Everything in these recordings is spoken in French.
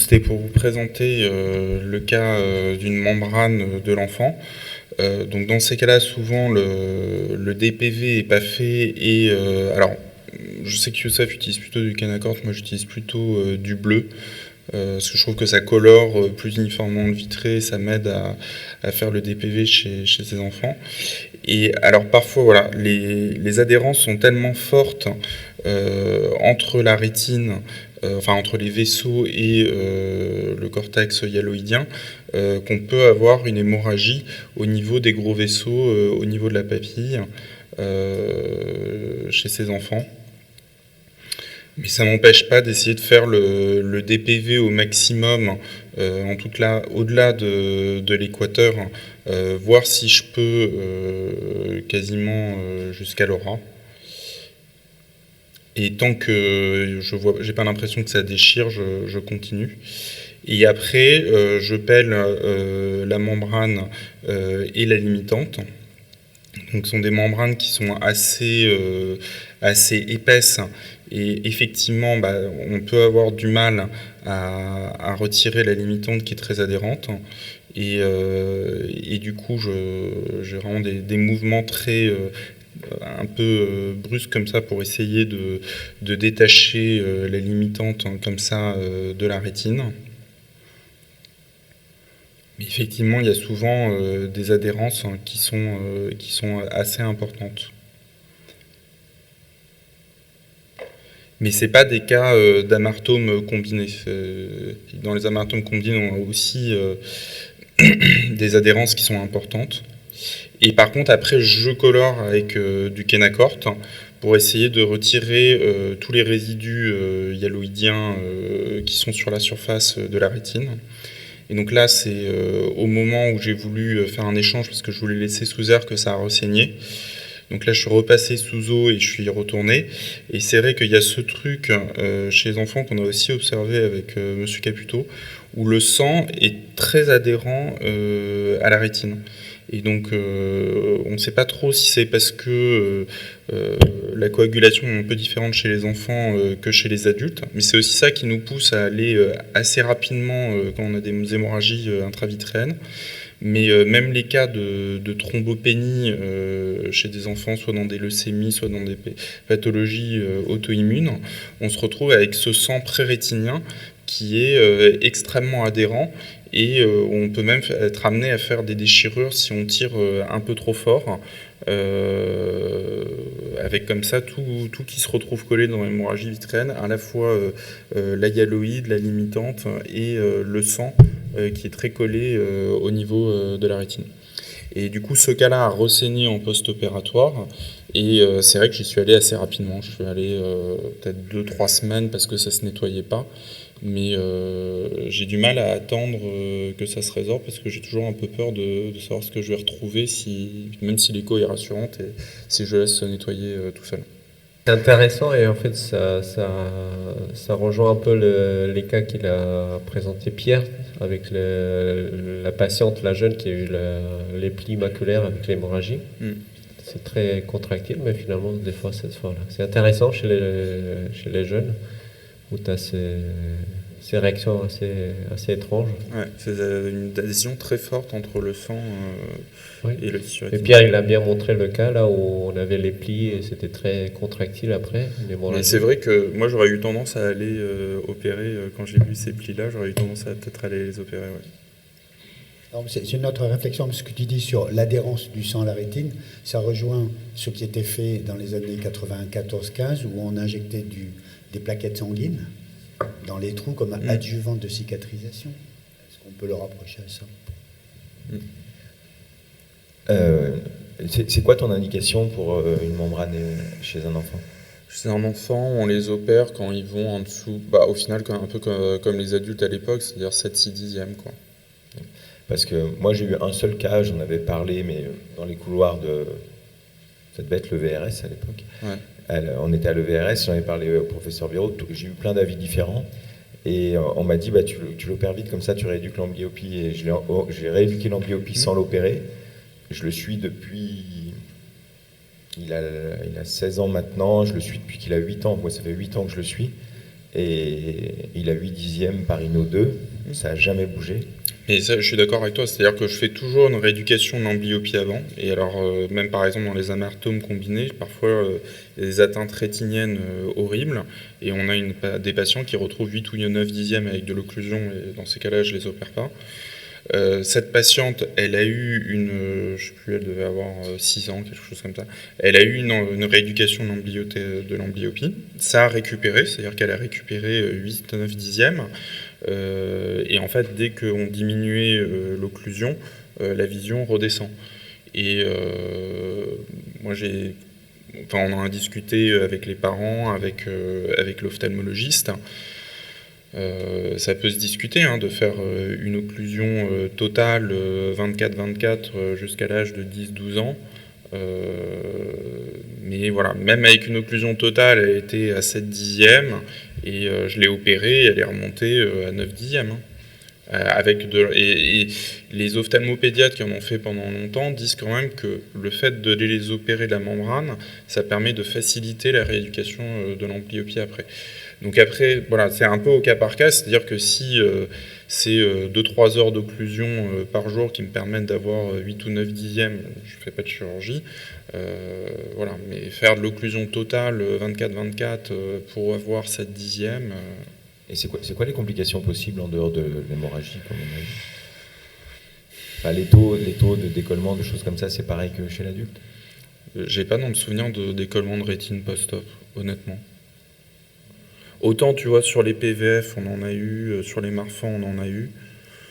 c'était pour vous présenter le cas d'une membrane de l'enfant. Donc dans ces cas-là, souvent le DPV est pas fait et alors je sais que Youssef utilise plutôt du Canacort, moi j'utilise plutôt du bleu. Parce que je trouve que ça colore plus uniformément le vitré, ça m'aide à faire le DPV chez ces enfants. Et alors parfois, voilà, les adhérences sont tellement fortes entre la rétine, enfin entre les vaisseaux et le cortex hyaloïdien, qu'on peut avoir une hémorragie au niveau des gros vaisseaux, au niveau de la papille, chez ces enfants. Mais ça m'empêche pas d'essayer de faire le DPV au maximum, en tout cas au-delà de l'équateur, voir si je peux quasiment jusqu'à l'aura. Et tant que j'ai pas l'impression que ça déchire, je continue. Et après, je pèle la membrane et la limitante. Donc, ce sont des membranes qui sont assez épaisses. Et effectivement, on peut avoir du mal à retirer la limitante qui est très adhérente. Et du coup, j'ai vraiment des mouvements très un peu brusques comme ça pour essayer de détacher la limitante comme ça de la rétine. Mais effectivement, il y a souvent des adhérences qui sont assez importantes. Mais c'est pas des cas d'amartome combiné. Dans les amartomes combinés, on a aussi des adhérences qui sont importantes. Et par contre, après, je colore avec du Kenacort pour essayer de retirer tous les résidus hyaloïdiens qui sont sur la surface de la rétine. Et donc là, c'est au moment où j'ai voulu faire un échange, parce que je voulais laisser sous air que ça a ressaigné. Donc là, je suis repassé sous eau et je suis retourné. Et c'est vrai qu'il y a ce truc chez les enfants qu'on a aussi observé avec Monsieur Caputo, où le sang est très adhérent à la rétine. Et donc, on ne sait pas trop si c'est parce que la coagulation est un peu différente chez les enfants que chez les adultes. Mais c'est aussi ça qui nous pousse à aller assez rapidement quand on a des hémorragies intravitréennes. Mais même les cas de thrombopénie chez des enfants, soit dans des leucémies, soit dans des pathologies auto-immunes, on se retrouve avec ce sang pré-rétinien qui est extrêmement adhérent et on peut même être amené à faire des déchirures si on tire un peu trop fort, avec comme ça tout qui se retrouve collé dans l'hémorragie vitréenne, à la fois la hyaloïde, la limitante et le sang qui est très collé au niveau de la rétine. Et du coup, ce cas-là a ressaigné en post-opératoire. Et c'est vrai que j'y suis allé assez rapidement. Je suis allé peut-être 2-3 semaines parce que ça ne se nettoyait pas. Mais j'ai du mal à attendre que ça se résorbe parce que j'ai toujours un peu peur de savoir ce que je vais retrouver, même si l'écho est rassurante et si je laisse se nettoyer tout seul. C'est intéressant et en fait ça rejoint un peu les cas qu'il a présenté Pierre avec la patiente, la jeune qui a eu les plis maculaires avec l'hémorragie. C'est très contractile, mais finalement des fois cette fois-là. C'est intéressant chez les jeunes où tu as ces réactions assez étranges. Ouais, c'est une adhésion très forte entre le sang oui. Et le tissu Et rétinien. Pierre, il a bien montré le cas là où on avait les plis et c'était très contractile après. Mais c'est vrai que moi j'aurais eu tendance à aller opérer, quand j'ai vu ces plis-là, j'aurais eu tendance à peut-être aller les opérer. Ouais. C'est une autre réflexion, ce que tu dis sur l'adhérence du sang à la rétine, ça rejoint ce qui était fait dans les années 94-15 où on injectait des plaquettes sanguines dans les trous comme adjuvant de cicatrisation. Est-ce qu'on peut le rapprocher à ça? C'est quoi ton indication pour une membrane chez un enfant? Chez un enfant, on les opère quand ils vont en dessous, au final un peu comme les adultes à l'époque, c'est-à-dire 7-6 dixièmes, quoi. Parce que moi j'ai eu un seul cas, j'en avais parlé, mais dans les couloirs ça devait être le VRS à l'époque. Ouais. On était à l'EVRS, j'en ai parlé au professeur Biro, j'ai eu plein d'avis différents. Et on m'a dit, tu l'opères vite, comme ça tu rééduques l'amblyopie. Et j'ai rééduqué l'amblyopie sans l'opérer. Je le suis depuis... Il a 16 ans maintenant, je le suis depuis qu'il a 8 ans. Moi, ça fait 8 ans que je le suis. et il a 8 dixièmes par INO 2, ça n'a jamais bougé. Et ça, je suis d'accord avec toi, c'est-à-dire que je fais toujours une rééducation de l'amblyopie avant, et alors même par exemple dans les amartomes combinés, parfois il y a des atteintes rétiniennes horribles, et on a des patients qui retrouvent 8 ou 9 dixièmes avec de l'occlusion, et dans ces cas-là je les opère pas. Cette patiente, elle a eu je sais plus, elle devait avoir 6 ans, quelque chose comme ça. Elle a eu une rééducation de l'amblyopie. Ça a récupéré, c'est-à-dire qu'elle a récupéré 8-9 dixièmes. Et en fait, dès qu'on diminuait l'occlusion, la vision redescend. Et moi, on en a discuté avec les parents, avec l'ophtalmologiste. Ça peut se discuter de faire une occlusion totale 24-24 jusqu'à l'âge de 10-12 ans. Mais voilà, même avec une occlusion totale, elle était à 7 dixièmes et je l'ai opérée, elle est remontée à 9 dixièmes. Et les ophtalmopédiatres qui en ont fait pendant longtemps disent quand même que le fait de les opérer de la membrane, ça permet de faciliter la rééducation de l'amblyopie après. Donc après, voilà, c'est un peu au cas par cas, c'est-à-dire que si c'est 2-3 heures d'occlusion par jour qui me permettent d'avoir 8 ou 9 dixièmes, je ne fais pas de chirurgie. Voilà, mais faire de l'occlusion totale 24-24 pour avoir 7 dixièmes... Et c'est quoi les complications possibles en dehors de l'hémorragie, comme on a vu ? Enfin, les taux de décollement, de choses comme ça, c'est pareil que chez l'adulte ? J'ai pas dans le souvenir de décollement de rétine post-op, honnêtement. Autant, tu vois, sur les PVF, on en a eu, sur les Marfans, on en a eu,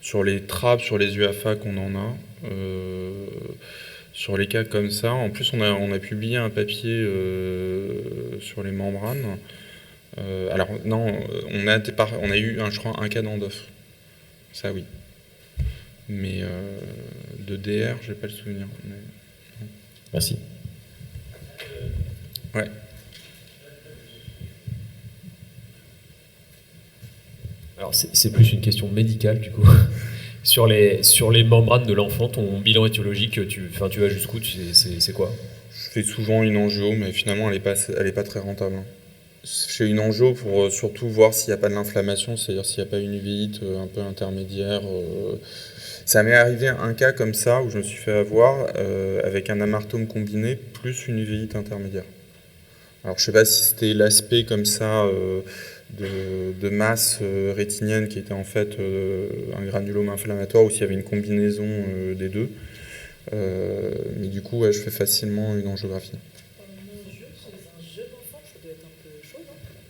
sur les trappes, sur les UAFAC, on en a. Sur les cas comme ça, en plus, on a publié un papier sur les membranes. Alors, non, on a eu, je crois, un cas d'endoff. Ça, oui. Mais de DR, j'ai pas le souvenir. Mais... Merci. Ouais. Alors c'est plus une question médicale du coup. sur les membranes de l'enfant, ton bilan étiologique, tu vas jusqu'où, c'est quoi ? Je fais souvent une angio, mais finalement elle est pas très rentable. Je fais une angio pour surtout voir s'il n'y a pas de l'inflammation, c'est-à-dire s'il n'y a pas une uvéite un peu intermédiaire. Ça m'est arrivé un cas comme ça où je me suis fait avoir avec un amartome combiné plus une uvéite intermédiaire. Alors je ne sais pas si c'était l'aspect comme ça de masse rétinienne qui était en fait un granulome inflammatoire ou s'il y avait une combinaison des deux. Mais du coup, ouais, je fais facilement une angiographie. Un jeu d'enfant, ça doit être un peu chaud,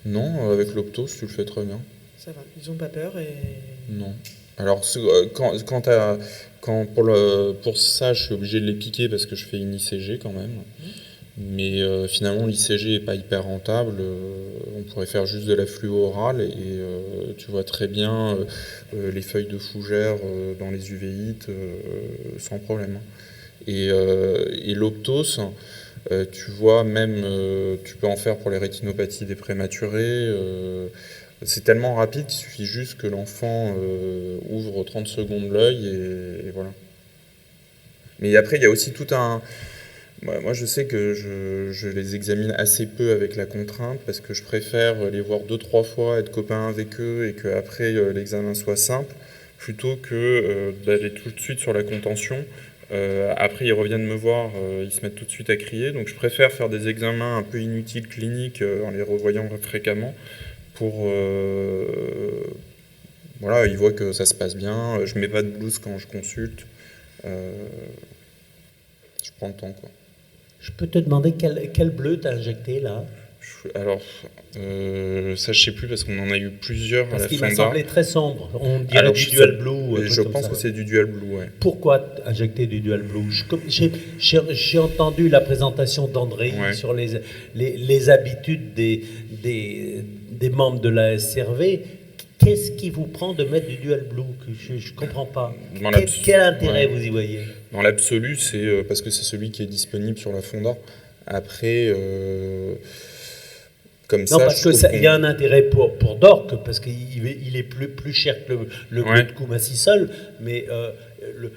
non ? Non, avec l'optos, tu le fais très bien. Ça va, ils n'ont pas peur et... Non. Alors, pour ça, je suis obligé de les piquer parce que je fais une ICG quand même. Mais finalement, l'ICG n'est pas hyper rentable. On pourrait faire juste de la fluo orale et tu vois très bien les feuilles de fougère dans les uvéites sans problème. Et l'optos, tu vois, même tu peux en faire pour les rétinopathies des prématurés. C'est tellement rapide qu'il suffit juste que l'enfant ouvre 30 secondes l'œil et voilà. Mais après, il y a aussi tout un... Moi, je sais que je les examine assez peu avec la contrainte parce que je préfère les voir 2-3 fois, être copain avec eux et qu'après l'examen soit simple plutôt que d'aller tout de suite sur la contention. Après, ils reviennent me voir, ils se mettent tout de suite à crier. Donc, je préfère faire des examens un peu inutiles cliniques en les revoyant fréquemment pour... voilà, ils voient que ça se passe bien. Je mets pas de blouse quand je consulte. Je prends le temps, quoi. Je peux te demander quel bleu t'as injecté là ? Alors, ça je sais plus parce qu'on en a eu plusieurs à la Parce qu'il Fonda. m'a semblé très sombre. On dirait du dual blue. Je pense que c'est du dual blue, ouais. Pourquoi injecter du dual blue ? J'ai entendu la présentation d'André sur les habitudes des membres de la SRV. Qu'est-ce qui vous prend de mettre du dual blue ? Je ne comprends pas. Quel intérêt vous y voyez ? Dans l'absolu, c'est parce que c'est celui qui est disponible sur la Fonda. Après, comme ça... Non, parce qu'il y a un intérêt pour Dorc, parce qu'il est plus cher que le bleu de Koumassi seul, mais le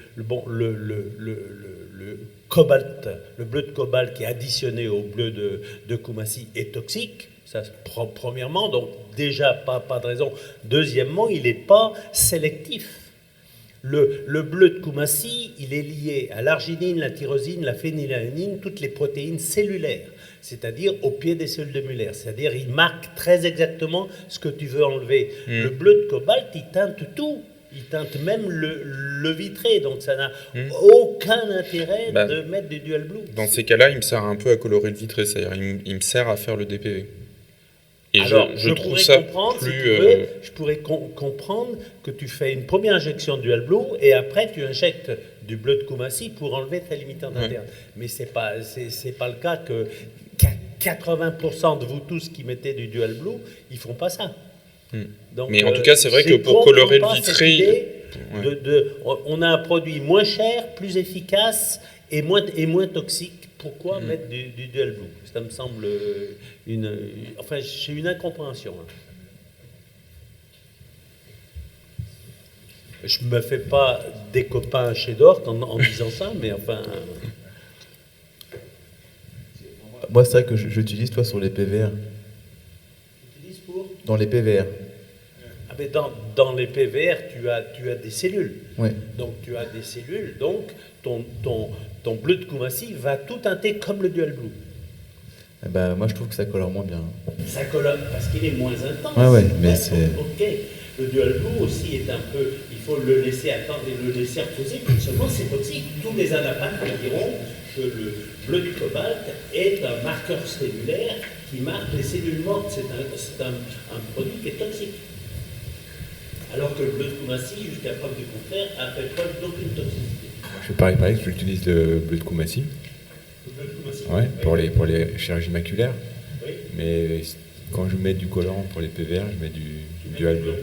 cobalt, le bleu de cobalt qui est additionné au bleu de Koumassi est toxique. Ça, premièrement, donc déjà pas de raison. Deuxièmement, il n'est pas sélectif. Le bleu de Koumassi, il est lié à l'arginine, la tyrosine, la phénylalanine, toutes les protéines cellulaires, c'est-à-dire au pied des cellules de Muller. C'est-à-dire il marque très exactement ce que tu veux enlever. Le bleu de cobalt, il teinte tout. Il teinte même le vitré, donc ça n'a aucun intérêt de mettre du dual blue. Dans ces cas-là, il me sert un peu à colorer le vitré, c'est-à-dire il me sert à faire le DPV. Et alors, je trouve ça plus... je pourrais comprendre que tu fais une première injection de dual blue et après tu injectes du bleu de Koumassi pour enlever ta limitante interne. Mais c'est pas le cas que 80% de vous tous qui mettez du dual blue, ils font pas ça. Donc, mais en tout cas, c'est vrai que pour colorer le vitré... on a un produit moins cher, plus efficace et moins toxique. Pourquoi mettre du dual blue? Ça me semble enfin, j'ai une incompréhension. Je me fais pas des copains chez Dork en disant ça, mais enfin... Moi, c'est vrai que j'utilise, toi, sur les PVR. Tu utilises pour? Dans les PVR. Ah, mais dans les PVR, tu as des cellules. Oui. Donc, tu as des cellules, donc ton bleu de Koumassi va tout teinter comme le dual blue. Eh ben, moi, je trouve que ça colore moins bien. Ça colore parce qu'il est moins intense. Ouais, mais c'est... Ok. Le dual blue aussi est un peu... Il faut le laisser attendre et le laisser reposer. Seulement, c'est toxique. Tous les anapathes diront que le bleu de cobalt est un marqueur cellulaire qui marque les cellules mortes. C'est un produit qui est toxique. Alors que le bleu de Koumassi, jusqu'à preuve du contraire, a fait preuve d'aucune toxicité. Je fais pareil, j'utilise le bleu de Koumassi. Ouais, pour les chirurgies maculaires. Oui. Mais quand je mets du colorant pour les PVR, je mets du dual bleu.